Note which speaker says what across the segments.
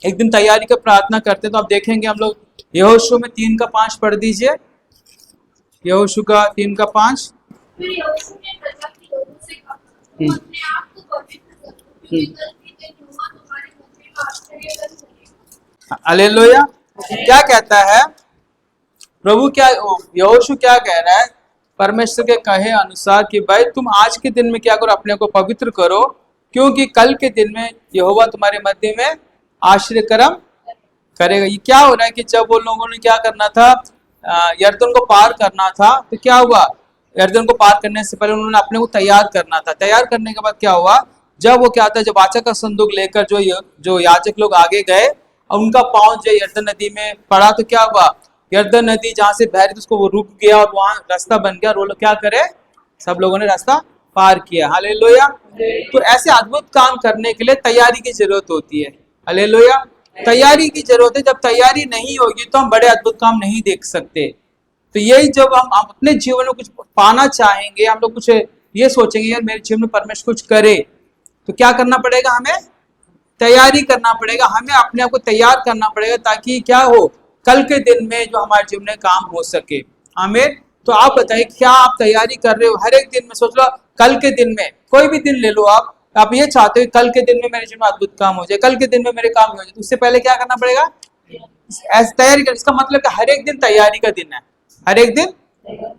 Speaker 1: एक दिन तैयारी का प्रार्थना करते हैं, तो आप देखेंगे हम लोग यहोशू में 3:5 पढ़ दीजिए। यहोशू का 3:5।
Speaker 2: फिर यहोशू ने प्रजा के लोगों से कहा, तुम अपने आप को पवित्र करो, क्योंकि कल के दिन यहोवा तुम्हारे मध्य का आश्चर्यकर्म करेगा।
Speaker 1: हालेलुया। क्या कहता है प्रभु? क्या यहोशू क्या कह रहा है? परमेश्वर के कहे अनुसार कि भाई तुम आज के दिन में क्या करो, अपने को पवित्र करो, क्योंकि कल के दिन में यहोवा तुम्हारे मध्य में आश्चर्य कर्म करेगा। ये क्या हो रहा है कि जब वो लोगों ने क्या करना था, यरदन को पार करना था, तो क्या हुआ? यरदन को पार करने से पहले उन्होंने अपने को तैयार करना था। तैयार करने के बाद क्या हुआ? जब वो क्या था, जब वाचा का संदूक लेकर जो याजक लोग आगे गए और उनका पांव जो यरदन नदी में पड़ा, तो क्या हुआ? यरदन नदी जहां से बह रही थी उसको वो रुक गया और वहां रास्ता बन गया और वो लोग क्या करे, सब लोगों ने रास्ता पार किया। हालेलुया। तो ऐसे अद्भुत काम करने के लिए तैयारी की जरूरत होती है। हालेलुया। तैयारी की जरूरत है। जब तैयारी नहीं होगी तो हम बड़े अद्भुत काम नहीं देख सकते। तो यही जब हम अपने जीवन में कुछ पाना चाहेंगे, हम लोग कुछ ये सोचेंगे यार मेरे जीवन में परमेश्वर कुछ करे, तो क्या करना पड़ेगा? हमें तैयारी करना पड़ेगा, हमें अपने आप को तैयार करना पड़ेगा, ताकि क्या हो, कल के दिन में जो हमारे जीवन में काम हो सके। आमीन। तो आप बताइए, क्या आप तैयारी कर रहे हो? हर एक दिन में सोच लो, कल के दिन में कोई भी दिन ले लो, आप ये चाहते हो कल के दिन में मेरे जीवन में अद्भुत काम हो जाए, कल के दिन में मेरे काम हो जाए, तो उससे पहले क्या करना पड़ेगा? ऐसे तैयारी कर। इसका मतलब कि हर एक दिन तैयारी का दिन है, हर एक दिन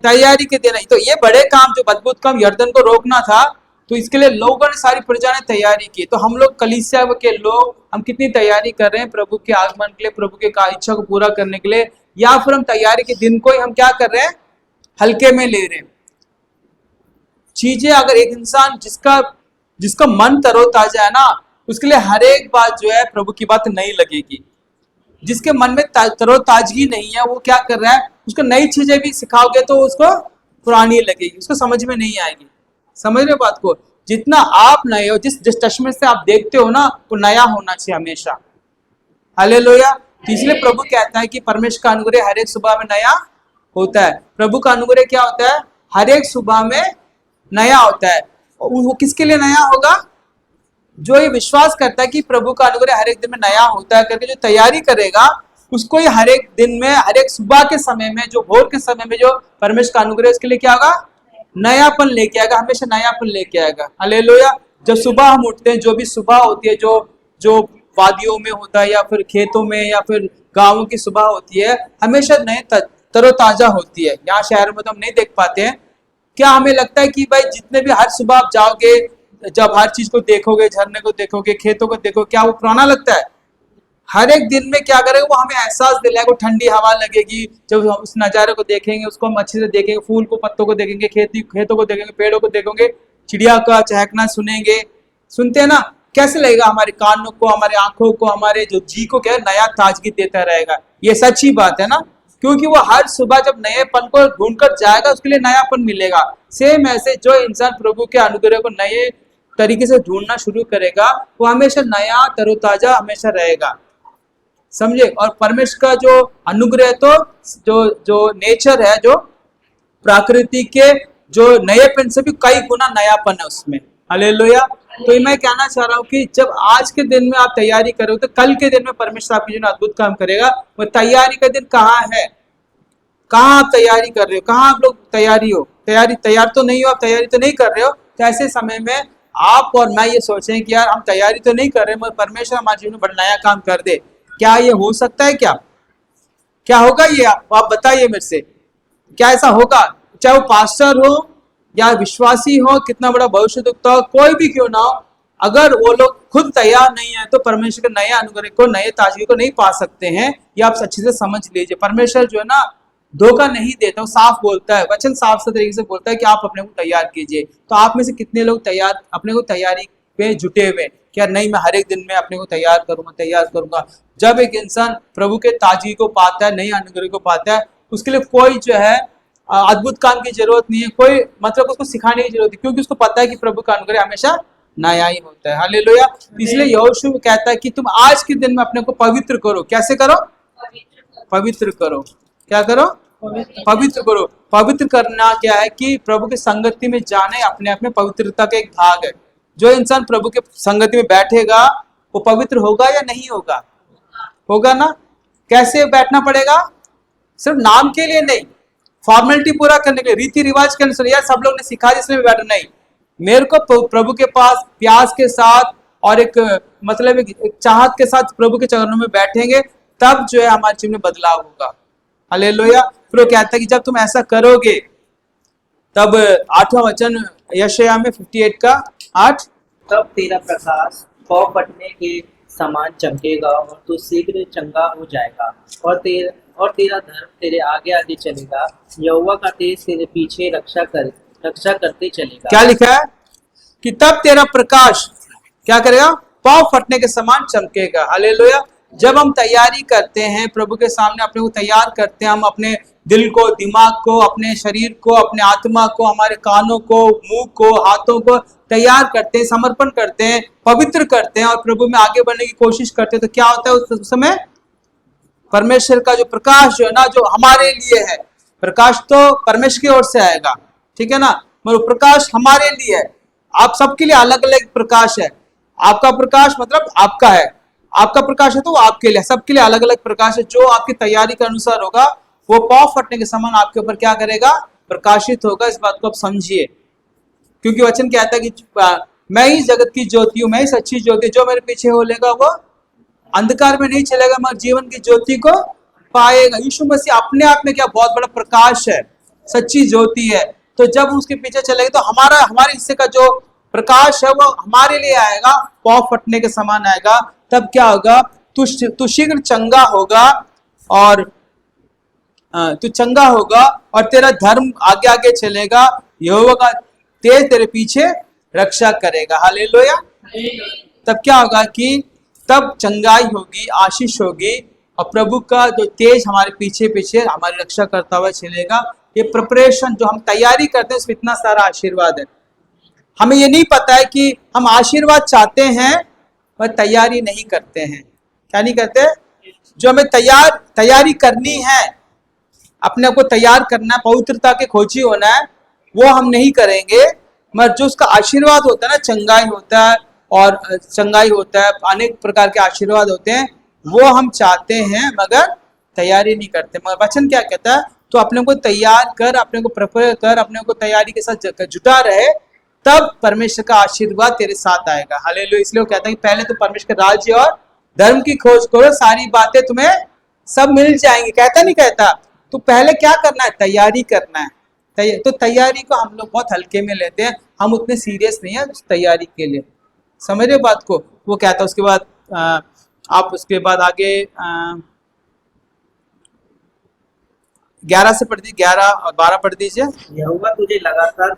Speaker 1: तैयारी के दिन है। तो ये बड़े काम, जो अद्भुत काम यरदन को रोकना था, तो इसके लिए लोगों ने, सारी प्रजा ने तैयारी की। तो हम लोग कलीसिया के लोग, हम कितनी तैयारी कर रहे हैं प्रभु के आगमन के लिए, प्रभु के इच्छा को पूरा करने के लिए, या फिर हम तैयारी के दिन को ही हम क्या कर रहे हैं, हल्के में ले रहे हैं चीजें। अगर एक इंसान जिसका मन तरोताजा है ना, उसके लिए हर एक बात जो है प्रभु की बात नहीं लगेगी। जिसके मन में तरोताजगी नहीं है, वो क्या कर रहा है, उसको नई चीजें भी सिखाओगे तो उसको पुरानी लगेगी, उसको समझ में नहीं आएगी। समझ रहे हो बात को? जितना आप नए हो, जिस चश्मे से आप देखते हो ना, वो नया होना चाहिए हमेशा। हालेलुया। तो इसलिए प्रभु कहता है कि परमेश्वर का अनुग्रह हर एक सुबह में नया होता है। प्रभु का अनुग्रह क्या होता है? हर एक सुबह में नया होता है। वो किसके लिए नया होगा? जो ये विश्वास करता है कि प्रभु का अनुग्रह हर एक दिन में नया होता है करके जो तैयारी करेगा, उसको ही हर एक दिन में, हर एक सुबह के समय में, जो भोर के समय में जो परमेश्वर का अनुग्रह, उसके लिए क्या होगा? नयापन लेके आएगा, हमेशा नयापन लेके आएगा। हालेलुया। जब सुबह हम उठते हैं, जो भी सुबह होती है, जो वादियों में होता है या फिर खेतों में या फिर गाँवों की सुबह होती है, हमेशा नए तरोताजा होती है। यहाँ शहर में तो हम नहीं देख पाते हैं। क्या हमें लगता है कि भाई जितने भी हर सुबह आप जाओगे, जब हर चीज को देखोगे, झरने को देखोगे, खेतों को देखोगे, क्या वो पुराना लगता है? हर एक दिन में क्या करेगा, वो हमें एहसास दिलाएगा, ठंडी हवा लगेगी, जब हम उस नजारे को देखेंगे, उसको हम अच्छे से देखेंगे, फूल को, पत्तों को देखेंगे, खेतों को देखेंगे, पेड़ों को देखेंगे, चिड़िया का चहकना सुनेंगे, सुनते हैं ना, कैसे लगेगा? हमारे कानों को, हमारे आंखों को, हमारे जो जी को क्या नया ताजगी देता रहेगा। ये सच्ची बात है ना, क्योंकि वो हर सुबह जब नएपन को ढूंढकर जाएगा, उसके लिए नयापन मिलेगा। सेम ऐसे जो इंसान प्रभु के अनुग्रह को नए तरीके से ढूंढना शुरू करेगा, वो हमेशा नया तरोताजा हमेशा रहेगा। समझे? और परमेश्वर का जो अनुग्रह, तो जो नेचर है, जो प्रकृति के जो नएपन से भी कई गुना नयापन है उसमें। हालेलुया। तो मैं कहना चाह रहा हूँ कि जब आज के दिन में आप तैयारी करोगे, तो कल के दिन में परमेश्वर आपके जो अद्भुत काम करेगा। वो तैयारी का दिन कहाँ है? कहाँ आप तैयारी कर रहे हो? कहाँ आप लोग तैयार तो नहीं हो, आप तैयारी तो नहीं कर रहे हो। तो ऐसे समय में आप और मैं ये सोचें कि यार हम तैयारी तो नहीं कर रहे, मगर परमेश्वर हमारे जीवन में बड़ा नया काम कर दे। क्या ये हो सकता है? क्या होगा ये? आप बताइए मेरे से, क्या ऐसा होगा? चाहे वो पास्टर हो या विश्वासी हो, कितना बड़ा भविष्य दुखता हो, कोई भी क्यों ना हो, अगर वो लोग खुद तैयार नहीं है, तो परमेश्वर के नए अनुग्रह को, नए ताजगी को नहीं पा सकते हैं। ये आप अच्छे से समझ लीजिए। परमेश्वर जो है ना, धोखा नहीं देता, वो साफ बोलता है, वचन साफ तरीके से बोलता है कि आप अपने को तैयार कीजिए। तो आप में से कितने लोग अपने को तैयारी पे जुटे हुए? क्या नहीं, मैं हर एक दिन में अपने को तैयार करूंगा। जब एक इंसान प्रभु के ताजगी को पाता है, नए अनुग्रह को पाता है, उसके लिए कोई जो है अद्भुत काम की जरूरत नहीं है, कोई मतलब उसको सिखाने की जरूरत है, क्योंकि उसको पता है कि प्रभु का अनुग्रह हमेशा नया ही होता है। हालेलुया। इसलिए यहोशू कहता है कि तुम आज के दिन में अपने को पवित्र करो। कैसे करो? पवित्र करो। क्या करो? पवित्र करो। पवित्र करना क्या है? कि प्रभु की संगति में जाने अपने आप में पवित्रता का एक भाग है। जो इंसान प्रभु के संगति में बैठेगा, वो पवित्र होगा या नहीं होगा? होगा ना? कैसे बैठना पड़ेगा? सिर्फ नाम के लिए नहीं, फॉर्मेलिटी पूरा करने के लिए, रीति रिवाज के अनुसार, यार सब लोग ने सिखा इसलिए बैठना नहीं। मेरे को प्रभु के पास प्यास के साथ और एक मतलब एक चाहत के साथ प्रभु के चरणों में बैठेंगे, तब जो है हमारे जीवन में बदलाव होगा। हालेलुया। फिर वो कहता है कि जब तुम ऐसा करोगे, तब 8वां वचन यशायाह में 58 का 8,
Speaker 3: तब तेरा प्रकाश पौ फटने के समान चमकेगा और तू शीघ्र चंगा हो जाएगा, और तेरा धर्म तेरे आगे आगे चलेगा। यहोवा का तेज तेरे पीछे रक्षा करते चलेगा।
Speaker 1: क्या लिखा है कि तब तेरा प्रकाश क्या करेगा? पाँव फटने के समान चमकेगा। हालेलुया। जब हम तैयारी करते हैं, प्रभु के सामने अपने को तैयार करते हैं, हम अपने दिल को, दिमाग को, अपने शरीर को, अपने आत्मा को, हमारे कानों को, मुंह को, हाथों को तैयार करते हैं, समर्पण करते हैं, पवित्र करते हैं और प्रभु में आगे बढ़ने की कोशिश करते हैं, तो क्या होता है उस समय? परमेश्वर का जो प्रकाश जो है ना, जो हमारे लिए है, प्रकाश तो परमेश्वर की ओर से आएगा, ठीक है ना, मगर प्रकाश हमारे लिए है। आप सबके लिए अलग अलग प्रकाश है। आपका प्रकाश मतलब आपका है, आपका प्रकाश है तो वो आपके लिए, सबके लिए अलग अलग प्रकाश है। जो आपकी तैयारी के अनुसार होगा, वो पाँव फटने के समान आपके ऊपर क्या करेगा? प्रकाशित होगा। इस बात को आप समझिए, क्योंकि वचन कहता है कि मैं ही जगत की ज्योति हूँ, मैं ही सच्ची ज्योति, जो मेरे पीछे हो लेगा वो अंधकार में नहीं चलेगा मगर जीवन की ज्योति को पाएगा। यीशु मसीह अपने आप में क्या बहुत बड़ा प्रकाश है, सच्ची ज्योति है। तो जब उसके पीछे चलेगा तो हमारे हिस्से का जो प्रकाश है वो हमारे लिए आएगा, पाँव फटने के समान आएगा। तब क्या होगा? तू शीघ्र चंगा होगा और तू चंगा होगा और तेरा धर्म आगे आगे चलेगा। यहोवा का तेज तेरे पीछे रक्षा करेगा। हालेलुया। तब क्या होगा कि तब चंगाई होगी, आशीष होगी और प्रभु का जो तेज हमारे पीछे पीछे हमारी रक्षा करता हुआ चलेगा। ये प्रिपरेशन जो हम तैयारी करते हैं, उसमें इतना सारा आशीर्वाद है। हमें ये नहीं पता है कि हम आशीर्वाद चाहते हैं पर तैयारी नहीं करते हैं। क्या नहीं करते? जो हमें तैयारी करनी है, अपने आप को तैयार करना है, पवित्रता के खोजी होना है, वो हम नहीं करेंगे। मगर जो उसका आशीर्वाद होता है ना, चंगाई होता है और चंगाई होता है, अनेक प्रकार के आशीर्वाद होते हैं, वो हम चाहते हैं मगर तैयारी नहीं करते। मगर वचन क्या कहता है? तो अपने को तैयार कर, अपने को प्रिपेयर कर, अपने को तैयारी के साथ जुटा रहे, तब परमेश्वर का आशीर्वाद तेरे साथ आएगा। हालेलुया। इसलिए वो कहता है कि पहले तो परमेश्वर का राज्य और धर्म की खोज करो, सारी बातें तुम्हें सब मिल जाएंगी। कहता नहीं कहता? तो पहले क्या करना है? तैयारी करना है। तो तैयारी को हम लोग बहुत हल्के में लेते हैं, हम उतने सीरियस नहीं है उस तैयारी के लिए। समझ रहे बात को? वो कहता है उसके बाद आप उसके बाद आगे 11 से पढ़ दीजिए, 11 और 12 पढ़ दीजिए।
Speaker 3: यहोवा तुझे लगातार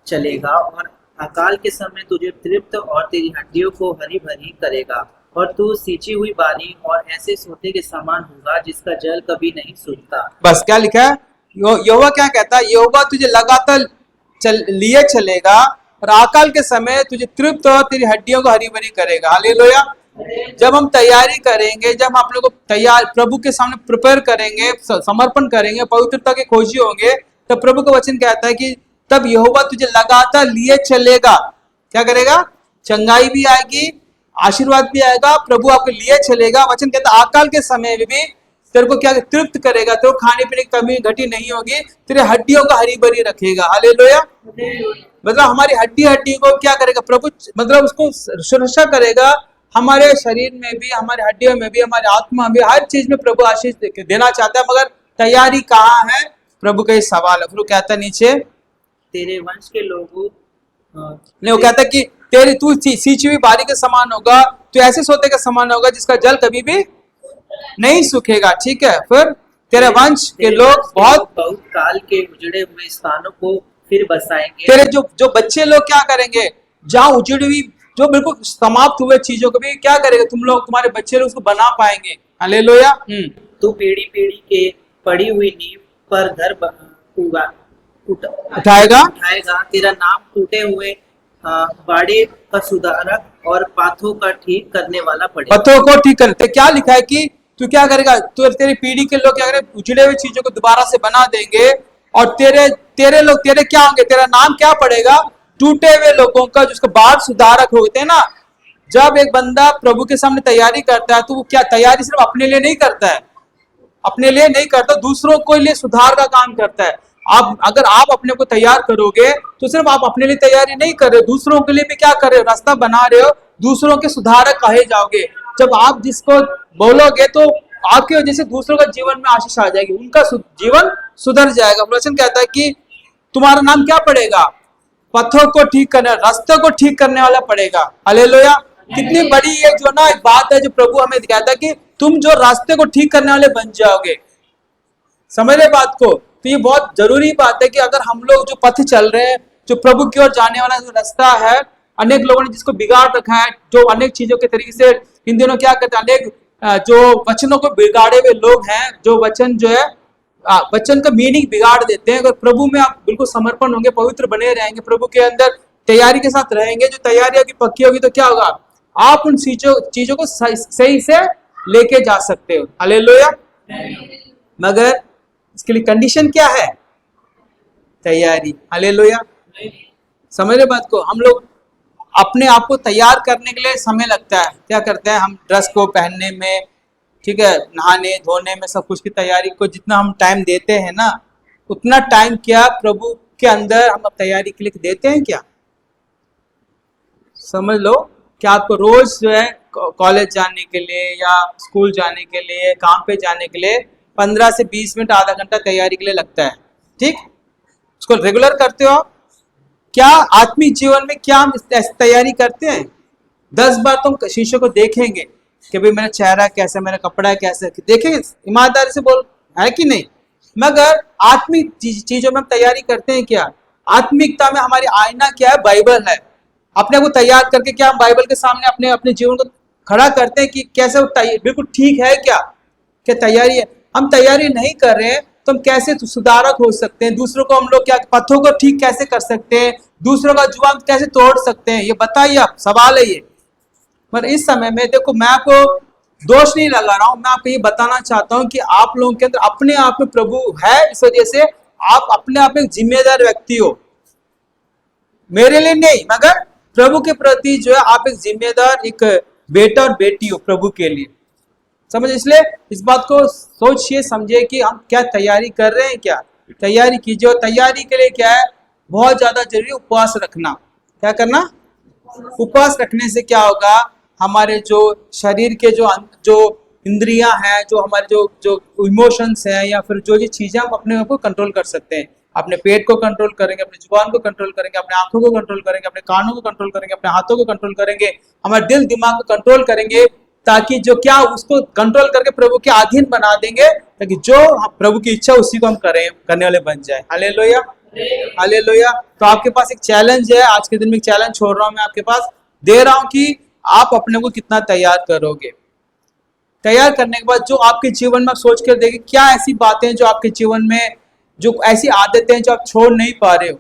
Speaker 3: चलेगा और अकाल के समय तुझे तृप्त और तेरी हड्डियों को हरी भरी करेगा, और तू सींची हुई बाली और ऐसे सोते के समान होगा जिसका जल कभी नहीं सूखता।
Speaker 1: बस क्या लिखा है? यहोवा क्या कहता है? यहोवा तुझे लगातार लिए चलेगा और अकाल के समय तुझे तृप्त और तेरी हड्डियों को हरी भरी करेगा। हालेलुया। जब हम तैयारी करेंगे, जब हम लोग तैयार प्रभु के सामने प्रिपेयर करेंगे, समर्पण करेंगे, पवित्रता के खोजी होंगे, तब प्रभु का वचन कहता है कि तब यहोवा तुझे लगातार लिए चलेगा। क्या करेगा? चंगाई भी आएगी, आशीर्वाद भी आएगा, प्रभु आपको लिए चलेगा। वचन कहता है अकाल के समय में भी तेरे को क्या तृप्त करेगा, तेरे को खाने पीने की कमी घटी नहीं होगी, तेरे हड्डियों का हरी भरी रखेगा। हालेलुया। मतलब हमारी हड्डी को क्या करेगा प्रभु? मतलब उसको सुरक्षा करेगा। हमारे शरीर में भी, हमारे हड्डियों में भी, हमारे आत्मा में भी, हर चीज में प्रभु आशीष देना चाहता है, मगर तैयारी कहाँ है? प्रभु का ही सवाल है। फिर वो कहता है नीचे,
Speaker 3: तेरे वंश के लोगों
Speaker 1: नहीं, वो कहता है कि तेरी तू सींची हुई बारी के समान होगा, तू ऐसे सोते के समान होगा जिसका जल कभी भी नहीं सूखेगा। ठीक है। फिर तेरे वंश के लोग बहुत
Speaker 3: काल के उजड़े हुए स्थानों को फिर बसाएंगे।
Speaker 1: तेरे जो बच्चे लोग क्या करेंगे? जहाँ उजड़ी हुई, जो बिल्कुल समाप्त हुए चीजों को भी क्या करेगा? तुम लोग, तुम्हारे बच्चे लोग उसको बना पाएंगे। हालेलुया।
Speaker 3: तू पीढ़ी पीढ़ी के पड़ी हुई नींव पर घर
Speaker 1: उठाएगा।
Speaker 3: तेरा नाम टूटे हुए बाड़े का सुधारक और पाथों का ठीक करने वाला पड़ेगा।
Speaker 1: पत्थरों को ठीक करते। क्या लिखा है कि तू क्या करेगा? तू तेरी पीढ़ी के लोग क्या करेंगे? उजड़े हुए चीजों को दोबारा से बना देंगे और तेरे लोग, तेरे क्या होंगे? तेरा नाम क्या पड़ेगा? टूटे हुए लोगों का, जिसको बाढ़ सुधारक होते हैं ना, जब एक बंदा प्रभु के सामने तैयारी करता है तो वो क्या तैयारी सिर्फ अपने लिए नहीं करता है, अपने लिए नहीं करता, दूसरों के लिए सुधार का काम करता है। आप अगर आप अपने को तैयार करोगे तो सिर्फ आप अपने लिए तैयारी नहीं कर रहे हो, दूसरों के लिए भी क्या कर रहे हो, रास्ता बना रहे हो, दूसरों के सुधारक कहे जाओगे। जब आप जिसको बोलोगे तो आपकी वजह से दूसरों का जीवन में आशीष आ जाएगी, उनका जीवन सुधर जाएगा। वचन कहता है कि तुम्हारा नाम क्या पड़ेगा, पथों को ठीक करने, रास्ते को ठीक करने वाला पड़ेगा। हालेलुया। कितनी बड़ी ये जो ना एक बात है जो प्रभु हमें कहता है कि तुम जो रास्ते को ठीक करने वाले बन जाओगे। समझ रहे बात को? तो ये बहुत जरूरी बात है कि अगर हम लोग जो पथ चल रहे हैं, जो प्रभु की ओर जाने वाला जो रास्ता है, अनेक लोगों ने जिसको बिगाड़ रखा है, जो अनेक चीजों के तरीके से इन दिनों क्या करते हैं, अनेक जो वचनों को बिगाड़े हुए लोग हैं, जो वचन जो है वचन का मीनिंग बिगाड़ देते हैं। अगर प्रभु में आप बिल्कुल समर्पण होंगे, पवित्र बने रहेंगे, प्रभु के अंदर तैयारी के साथ रहेंगे, जो तैयारी आपकी पक्की होगी तो क्या होगा, आप उन चीजों को सही से लेके जा सकते हो। हालेलुया। मगर इसके लिए कंडीशन क्या है, तैयारी। हालेलुया। समझ रहे बात को? हम लोग अपने आप को तैयार करने के लिए समय लगता है, क्या करते हैं हम, ड्रेस को पहनने में, ठीक है, नहाने धोने में, सब कुछ की तैयारी को जितना हम टाइम देते हैं ना, उतना टाइम क्या प्रभु के अंदर हम तैयारी के लिए देते हैं क्या? समझ लो कि आपको रोज जो है कॉलेज जाने के लिए या स्कूल जाने के लिए, काम पे जाने के लिए 15 से 20 मिनट, आधा घंटा तैयारी के लिए लगता है, ठीक? उसको रेगुलर करते हो। क्या आत्मिक जीवन में क्या हम तैयारी करते हैं? 10 बार तुम शीशे को देखेंगे कि भाई मेरा चेहरा कैसा, मेरा कपड़ा कैसा, देखेंगे, ईमानदारी से बोल, है कि नहीं? मगर आत्मिक चीजों में हम तैयारी करते हैं क्या? आत्मिकता में हमारी आईना क्या है, बाइबल है। अपने को तैयार करके क्या हम बाइबल के सामने अपने अपने जीवन को खड़ा करते हैं कि कैसे वो बिल्कुल ठीक है क्या तैयारी है? हम तैयारी नहीं कर रहे हैं तो हम कैसे सुधारक हो सकते हैं? दूसरों को हम लोग क्या पथों को ठीक कैसे कर सकते हैं? दूसरों का जुबान कैसे तोड़ सकते हैं? ये बताइए, आप सवाल है ये। पर इस समय में देखो, मैं आपको दोष नहीं लगा रहा हूं, मैं आपको ये बताना चाहता हूं कि आप लोगों के अंदर अपने आप में प्रभु है, इस वजह से आप अपने आप में जिम्मेदार व्यक्ति हो। मेरे लिए नहीं, मगर प्रभु के प्रति जो है आप एक जिम्मेदार, एक बेटा और बेटी हो प्रभु के लिए। समझ? इसलिए इस बात को सोचिए, समझिए कि हम क्या तैयारी कर रहे हैं, क्या तैयारी कीजिए। और तैयारी के लिए क्या है, बहुत ज्यादा जरूरी, उपवास रखना। क्या करना? उपवास रखने से क्या होगा, हमारे जो शरीर के जो इंद्रियां हैं, जो हमारे जो इमोशंस हैं, या फिर जो चीजें हम अपने आप को कंट्रोल कर सकते हैं। अपने पेट को कंट्रोल करेंगे, अपनी जुबान को कंट्रोल करेंगे, अपने आंखों को कंट्रोल करेंगे, अपने कानों को कंट्रोल करेंगे, अपने हाथों को कंट्रोल करेंगे, हमारे दिल दिमाग को कंट्रोल करेंगे, ताकि जो क्या उसको कंट्रोल करके प्रभु के अधीन बना देंगे, ताकि जो प्रभु की इच्छा उसी को हम करने वाले बन जाए। Hallelujah, hallelujah. तो आपके पास एक चैलेंज है, आज के दिन में एक चैलेंज छोड़ रहा हूं, मैं आपके पास दे रहा हूं कि आप अपने को कितना तैयार करोगे। तैयार करने के बाद जो आपके जीवन में सोच कर देखिए, क्या ऐसी बातें जो आपके जीवन में, जो ऐसी आदतें जो आप छोड़ नहीं पा रहे हो,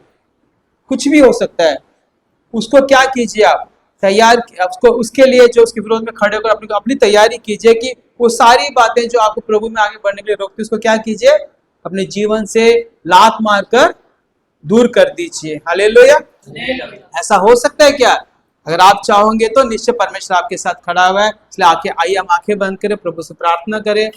Speaker 1: कुछ भी हो सकता है, उसको क्या कीजिए आप तैयार, उसको उसके लिए जो उसके विरोध में खड़े होकर अपनी तैयारी कीजिए कि वो सारी बातें जो आपको प्रभु में आगे बढ़ने के लिए रोकती, उसको क्या कीजिए, अपने जीवन से लात मारकर दूर कर दीजिए। हालेलुया। ऐसा हो सकता है क्या? अगर आप चाहोगे तो निश्चय परमेश्वर आपके साथ खड़ा हुआ है। इसलिए आइए हम आंखें बंद करें, प्रभु से प्रार्थना करें।